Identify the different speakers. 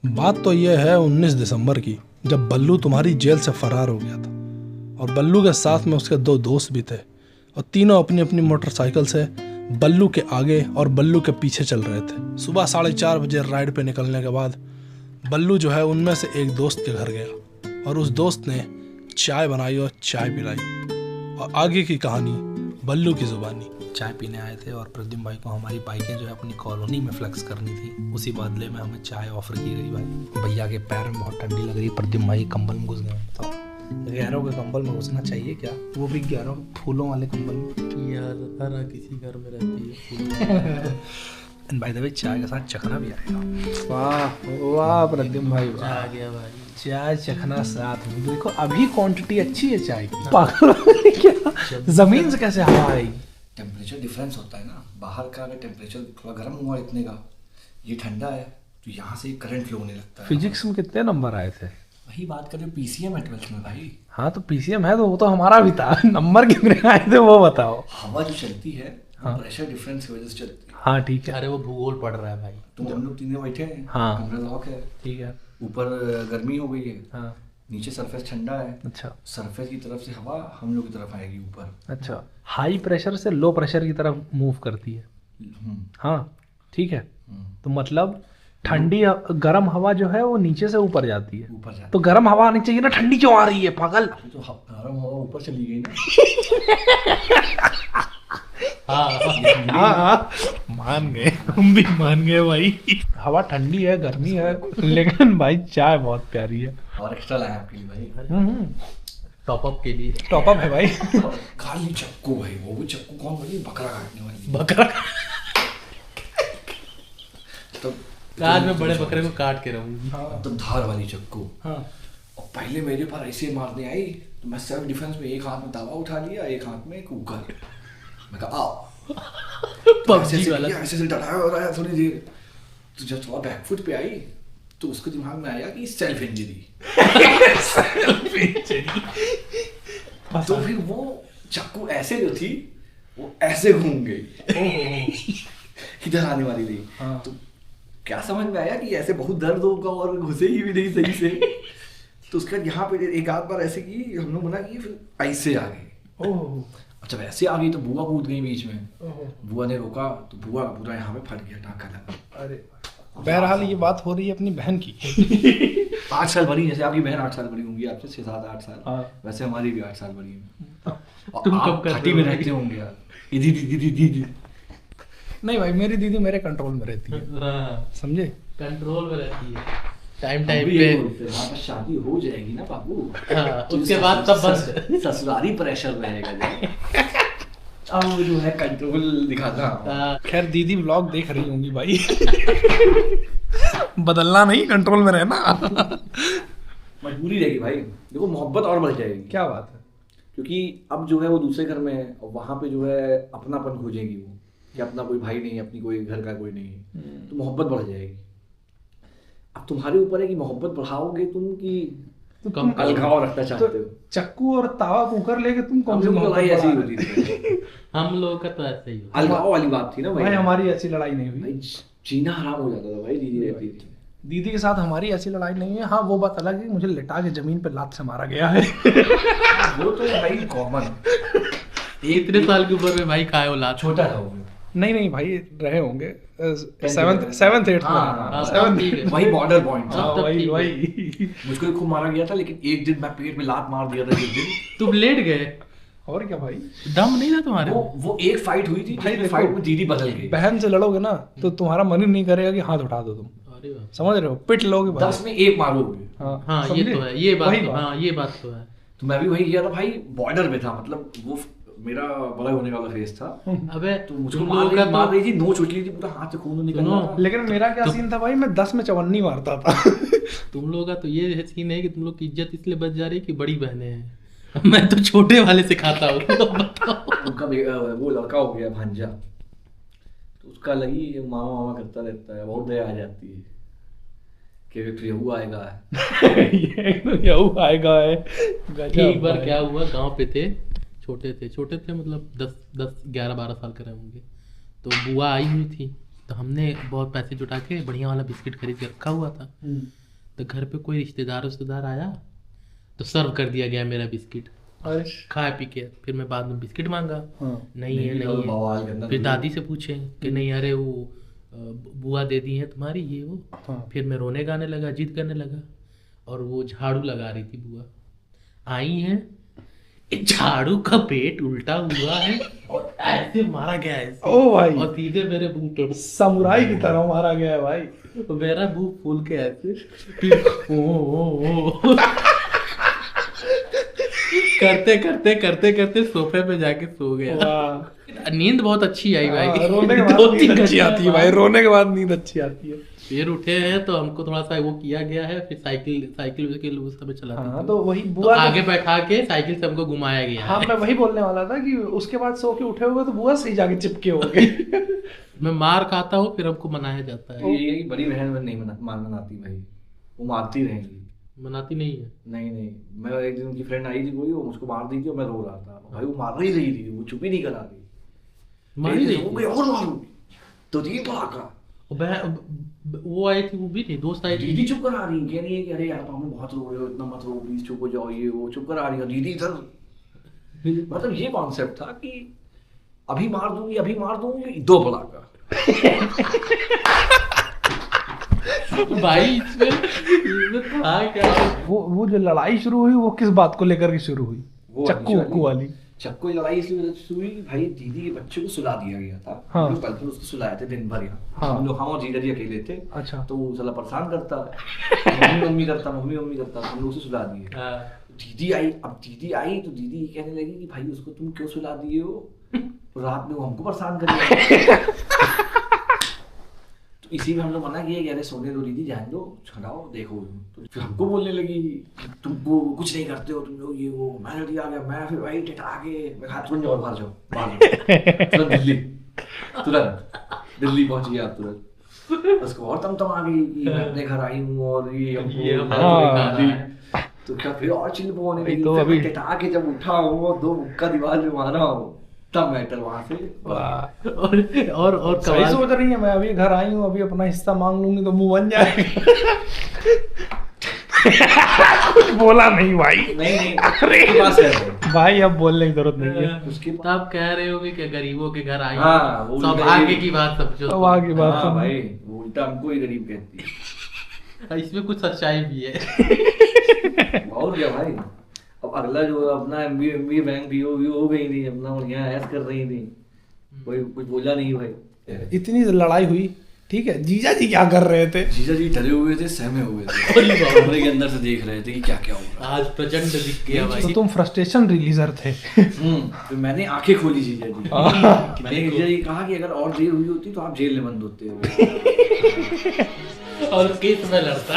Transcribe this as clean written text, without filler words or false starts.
Speaker 1: बात तो यह है 19 दिसंबर की, जब बल्लू तुम्हारी जेल से फरार हो गया था और बल्लू के साथ में उसके 2 दोस्त भी थे और तीनों अपनी अपनी मोटरसाइकिल से बल्लू के आगे और बल्लू के पीछे चल रहे थे। सुबह 4:30 बजे राइड पे निकलने के बाद बल्लू जो है उनमें से एक दोस्त के घर गया और उस दोस्त ने चाय बनाई और चाय पिलाई और आगे की कहानी बल्लू की जुबानी।
Speaker 2: चाय पीने आए थे और प्रद्युम्न भाई को हमारी बाइकें जो है अपनी कॉलोनी में फ्लेक्स करनी थी। उसी बदले में हमें चाय ऑफर की गई। भाई भैया के पैर में बहुत ठंडी लग रही है, प्रद्युम्न भाई कंबल में घुस गए। तो 11 के कंबल में घुसना चाहिए क्या, वो भी 11 फूलों वाले कंबल में।
Speaker 3: यार हर किसी घर में रहती है।
Speaker 2: बाय द वे चाय के साथ चखना भी आएगा।
Speaker 1: वाह वाह प्रद्युम्न भाई,
Speaker 3: आ गया भाई।
Speaker 2: चाय चखना साथ में। देखो अभी क्वांटिटी अच्छी है चाय की। पागल क्या, जमीन से कैसे हवा आई?
Speaker 4: टेम्परेचर डिफरेंस होता है ना। बाहर का अगर टेम्परेचर थोड़ा गर्म हुआ इतने का, ये ठंडा है तो यहाँ से करंट फ्लो होने लगता है।
Speaker 2: फिजिक्स में कितने नंबर आए थे?
Speaker 4: वही बात कर रहे हो, पीसीएम है 12th में भाई।
Speaker 2: हाँ तो पीसीएम है तो वो तो हमारा भी था। नंबर कितने आए थे वो बताओ।
Speaker 4: हवा जो चलती है
Speaker 2: हाँ।
Speaker 4: प्रेशर डिफरेंस की वजह से चलती है।
Speaker 2: हाँ ठीक है।
Speaker 3: अरे वो भूगोल पढ़ रहा है भाई।
Speaker 4: तो हम लोग तीनों बैठे हैं,
Speaker 2: हाँ।
Speaker 4: कमरा लॉक है,
Speaker 2: ठीक है।
Speaker 4: ऊपर गर्मी हो गई है,
Speaker 2: हाँ
Speaker 4: नीचे सरफेस ठंडा है।
Speaker 2: अच्छा
Speaker 4: सरफेस की तरफ से हवा हम लोग की तरफ आएगी ऊपर।
Speaker 2: अच्छा। हाई प्रेशर से लो प्रेशर की तरफ मूव करती है। हाँ ठीक है। तो मतलब ठंडी गर्म हवा जो है वो नीचे से ऊपर जाती है।
Speaker 4: ऊपर जाती
Speaker 2: तो गर्म हवा आनी चाहिए ना, ठंडी क्यों आ रही है पागल?
Speaker 4: है तो गर्म हवा ऊपर चली गई ना।
Speaker 2: हाँ मान गए, हम भी मान गए भाई। हवा ठंडी है, गर्मी है, लेकिन भाई चाय बहुत प्यारी है।
Speaker 4: और एक्स्ट्रा लाया आपके लिए भाई।
Speaker 3: टॉप अप के लिए।
Speaker 2: टॉप अप है भाई।
Speaker 4: काली चक्कू भाई, वो भी चक्कू कौन वाली, बकरा काटने वाली।
Speaker 2: बकरा।
Speaker 4: तो
Speaker 3: आज मैं बड़े बकरे को काट के रहूंगी।
Speaker 4: तो धार वाली चक्कू।
Speaker 2: हाँ
Speaker 4: और पहले मेरे पर ऐसे मारने आई तो मैं सेल्फ डिफेंस में एक हाथ में दावा उठा लिया, एक हाथ में कुकर। मैं कहा आओ।
Speaker 3: पबजी वाला।
Speaker 4: ऐसे से डराया हो रहा है थोड़ी देर। तो जब थोड़ा बैकफुट पे आई तो उसके दिमाग में आया कि सेल्फ इंजरी। तो फिर वो चक्कू ऐसे जो थी वो ऐसे घूम गई। इधर आने वाली थी।
Speaker 2: हाँ।
Speaker 4: तो क्या समझ में आया कि ऐसे बहुत दर्द होगा और घुसेगी भी नहीं सही से। तो उसके बाद यहाँ पे एक आध बार ऐसे की, हम लोग मना किए, फिर ऐसे आ गई।
Speaker 2: ओह
Speaker 4: जब ऐसे आ गई तो बुआ कूद गई बीच में। बुआ ने रोका तो बुआ का पूरा यहाँ पे फट गया, टाँका लगा।
Speaker 2: अरे बहरहाल ये बात हो रही है अपनी बहन की।
Speaker 4: 8 साल बड़ी, जैसे आपकी बहन 8 साल बड़ी होंगी आपसे, 6, 7, 8 साल।
Speaker 2: हाँ।
Speaker 4: वैसे हमारी भी 8 साल बड़ी है। और
Speaker 3: तुम
Speaker 4: आप
Speaker 3: कब कर
Speaker 4: 30 में रहते होंगे यार। दीदी दीदी दीदी।
Speaker 2: नहीं भाई, मेरी दीदी मेरे कंट्रोल में रहती है,
Speaker 3: हाँ,
Speaker 2: समझे?
Speaker 3: कंट्रोल में रहती है। टाइम
Speaker 4: हम भी
Speaker 3: पे।
Speaker 4: यही बोलते हैं, वहाँ पर शादी हो जाएगी ना बाबू,
Speaker 3: हाँ,
Speaker 4: तो
Speaker 3: उसके बाद तब बस।
Speaker 4: ससुराली प्रेशर रहेगा जो। अब जो है कंट्रोल दिखाता।
Speaker 3: हाँ,
Speaker 2: खैर दीदी व्लॉग देख रही होंगी भाई। बदलना नहीं, कंट्रोल में रहना।
Speaker 4: मजबूरी रहेगी भाई। देखो मोहब्बत और बढ़ जाएगी।
Speaker 2: क्या बात है?
Speaker 4: क्योंकि अब जो है वो दूसरे घर में है और वहाँ पे जो है अपनापन खोजेगी वो, कि अपना कोई भाई नहीं, अपनी कोई घर का कोई नहीं, तो मोहब्बत बढ़ जाएगी। अब तुम्हारे ऊपर है कि मोहब्बत बढ़ाओगे तुम कि
Speaker 3: कम
Speaker 4: अलगाव रखना चाहते हो।
Speaker 2: चक्कू और तावा कुकर लेके तुम कौन
Speaker 4: हम
Speaker 2: सी
Speaker 4: लोग की
Speaker 2: मोहब्बत
Speaker 4: लड़ाई ऐसी ही
Speaker 2: बढ़ा
Speaker 4: होती
Speaker 2: रहे हो?
Speaker 4: थी।
Speaker 3: हम लोग का तो ऐसे ही होता
Speaker 4: अलगाव वाली बात थी ना
Speaker 2: भाई
Speaker 4: भाई।
Speaker 2: हमारी ऐसी लड़ाई नहीं हुई।
Speaker 4: भाई जीना हराम हो जाता था भाई, दीदी रहती थी।
Speaker 2: दीदी के साथ हमारी ऐसी लड़ाई नहीं है। हाँ वो बात अलग है, मुझे लिटा के जमीन पे लात से मारा गया है।
Speaker 4: वो तो भाई कॉमन।
Speaker 3: इतने साल की उम्र में भाई खाए हो लात।
Speaker 4: छोटा था वो।
Speaker 2: नहीं नहीं भाई, रहे होंगे 7th 8th में।
Speaker 4: हाँ,
Speaker 3: हाँ, ठीक है।
Speaker 4: वही बॉर्डर पॉइंट था।
Speaker 2: हाँ,
Speaker 3: तब
Speaker 2: वही
Speaker 3: ठीक है।
Speaker 2: वही।
Speaker 4: मुझको भी खूब मारा गया था, लेकिन एक दिन मैं पेट में लात मार दिया था एक दिन।
Speaker 3: तुम लेट गए,
Speaker 2: और क्या भाई,
Speaker 3: दम नहीं था तुम्हारे।
Speaker 4: वो एक फाइट हुई थी,
Speaker 2: भाई
Speaker 4: जिसमें
Speaker 2: देखो,
Speaker 4: फाइट में दीदी बदल गई।
Speaker 2: बहन से लड़ोगे ना तो तुम्हारा मन ही नहीं करेगा कि हाथ उठा दो तुम,
Speaker 3: अरे वाह।
Speaker 2: समझ रहे हो? पिट लोगे भाई।
Speaker 4: 10 में 1 मारोगे।
Speaker 3: हाँ ये
Speaker 2: समझे?
Speaker 3: तो है, ये बात
Speaker 2: वही
Speaker 3: तो, हाँ ये बात तो है।
Speaker 4: तो मैं भी वही किया था भाई, बॉर्डर पे था। मतलब वो मेरा बड़ा होने वाला फेस था।
Speaker 3: अबे
Speaker 4: तो मुझको
Speaker 3: तुम लोगों का
Speaker 4: मार
Speaker 3: तो
Speaker 4: रही थी, नोच उठ रही थी, पूरा हाथ से खून निकल रहा था।
Speaker 2: लेकिन मेरा क्या सीन था भाई, मैं 10 में चवन्नी मारता था।
Speaker 3: तुम लोगों का तो ये सीन है कि तुम लोग की इज्जत इसलिए बच जा रही है कि बड़ी बहनें हैं। मैं तो छोटे वाले से खाता हूँ। तो बताओ।
Speaker 4: उनका वो लड़का हो गया भांजा, तो उसका लगी मामा मामा करता रहता है। बहुत दया आ जाती है कि एक यहू आएगा।
Speaker 2: यहू आएगा है। गजब
Speaker 3: एक बार
Speaker 2: भाई।
Speaker 3: क्या हुआ, गांव पे थे, छोटे थे मतलब 10 11 12 साल के रहे होंगे। तो बुआ आई हुई थी, तो हमने बहुत पैसे जुटा के बढ़िया वाला बिस्किट खरीद के रखा हुआ था। तो घर पे कोई रिश्तेदार आया तो सर्व कर दिया गया मेरा बिस्किट, खा पी के। फिर मैं बाद में बिस्किट मांगा, नहीं है। फिर दादी से पूछे कि नहीं, अरे वो बुआ दे दी है तुम्हारी ये वो। फिर मैं रोने गाने लगा, जिद करने लगा, और वो झाड़ू लगा रही थी बुआ, आई है, झाड़ू का पेट उल्टा हुआ है और ऐसे मारा गया है
Speaker 1: ओ भाई,
Speaker 3: और सीधे मेरे मुंह पे
Speaker 1: समुराई की तरह मारा गया है भाई।
Speaker 3: तो मेरा मुंह फूल के ऐसे फिर ओ करते सोफे पे जाके सो गया। नींद बहुत अच्छी आई भाई।
Speaker 1: रोने के बाद नींद अच्छी आती है भाई, रोने के बाद नींद अच्छी आती है।
Speaker 3: फिर उठे हैं तो हमको थोड़ा सा वो किया गया है, फिर साइकिल उस समय चलाते थे।
Speaker 1: तो वही
Speaker 3: तो
Speaker 1: बुआ
Speaker 3: आगे बैठा के साइकिल से हमको घुमाया गया
Speaker 1: हाँ,
Speaker 3: है।
Speaker 1: मैं वही बोलने वाला था कि उसके बाद सो के उठे हुए तो बुआ से ही जाके चिपके हो गए।
Speaker 3: मैं मार खाता हूँ फिर हमको मनाया जाता है।
Speaker 4: ये बड़ी बहन में नहीं मनाती भाई, वो मारती रहेगी।
Speaker 3: मनाती नहीं है।
Speaker 4: नहीं, मैं एक दिन उनकी फ्रेंड आई थी कोई, वो मुझको मार दी थी और मैं रो रहा था भाई, वो मार ही रही थी, वो चुप ही नहीं करा रही,
Speaker 3: मारी रही
Speaker 4: थी और मारू तो 3 पड़ाका।
Speaker 3: वो आई थी, वो भी नहीं, दोस्त आई थी।
Speaker 4: दीदी चुप करा रही, कह रही है कि अरे यार पापा बहुत रो रहे हो, इतना मत रो प्लीज, चुप हो जाओ, ये वो चुप करा रही है दीदी इधर। मतलब ये कॉन्सेप्ट था कि अभी मार दूंगी 2 पड़ाका।
Speaker 3: भाई इसमें था क्या?
Speaker 1: वो जो लड़ाई शुरू हुई वो किस बात को लेकर के शुरू हुई? चक्कू वाली।
Speaker 4: चक्कू की लड़ाई इसलिए वजह से शुरू हुई कि भाई दीदी के बच्चे को सुला दिया गया था।
Speaker 1: हाँ।
Speaker 4: हम लोग कल उसको सुलाए थे दिन भर यहाँ।
Speaker 1: हाँ।
Speaker 4: हम लोग हम और जीजा जी अकेले थे।
Speaker 1: अच्छा।
Speaker 4: तो वो साला परेशान करता, मम्मी करता, हम लोग उसे सुला दिए। दीदी आई तो दीदी कहने लगी कि भाई उसको तुम क्यों सुला दिए हो, रात में वो हमको परेशान करेगा। तो इसी में हम लोग मना किया कि अरे सोने दो दीदी, जाने दो, छड़ाओ, देखो। तो फिर हमको बोलने लगी तुमको कुछ नहीं करते हो तुम लोग, ये वो। मैं जल्दी आ गया, मैं फिर वही टेटा के मैं कहा तुरंत जाओ, बाहर जाओ तुरंत दिल्ली पहुंच गया तुरंत। उसको और तम आ गई कि मैं अपने घर आई हूँ और ये तो क्या फिर और चिल्प होने लगी। तो अभी टेटा के जब उठा हूँ 2 मुक्का दीवार में मारा हूँ, तब मैटर वहां से।
Speaker 3: और
Speaker 1: सही सोच रही है, मैं अभी घर आई हूँ, अभी अपना हिस्सा मांग लूंगी तो मुंह बन जाएगा। कुछ बोला नहीं भाई।
Speaker 4: नहीं अरे
Speaker 1: भाई अब बोलने की जरूरत नहीं है।
Speaker 4: उसके
Speaker 3: तो आप कह रहे होगे कि गरीबों के घर आई।
Speaker 4: हाँ, वो
Speaker 3: सब आगे की बात समझो।
Speaker 1: अब आगे बात
Speaker 4: हाँ भाई, वो उल्टा हमको ही गरीब कहती है।
Speaker 3: इसमें कुछ सच्चाई भी है।
Speaker 4: और क्या भाई, अब अगला जो अपना एमबीए बैंक भी हो गई थी, अपना बढ़िया ऐश कर रही थी, कोई कुछ बोला नहीं भाई।
Speaker 1: इतनी लड़ाई हुई, ठीक है, जीजा जी क्या कर रहे थे?
Speaker 4: जीजा जी डरे हुए थे, सहमे हुए थे, कमरे के अंदर से देख रहे थे कि क्या क्या हो रहा है।
Speaker 3: आज प्रचंड दिख गया भाई।
Speaker 1: तो तुम फ्रस्ट्रेशन रिलीजर थे।
Speaker 4: तो मैंने आंखें खोली जीजा जी। मैंने जीजा जी कहा कि अगर और देर हुई होती तो आप जेल में बंद होते।
Speaker 3: और केस में लड़ता।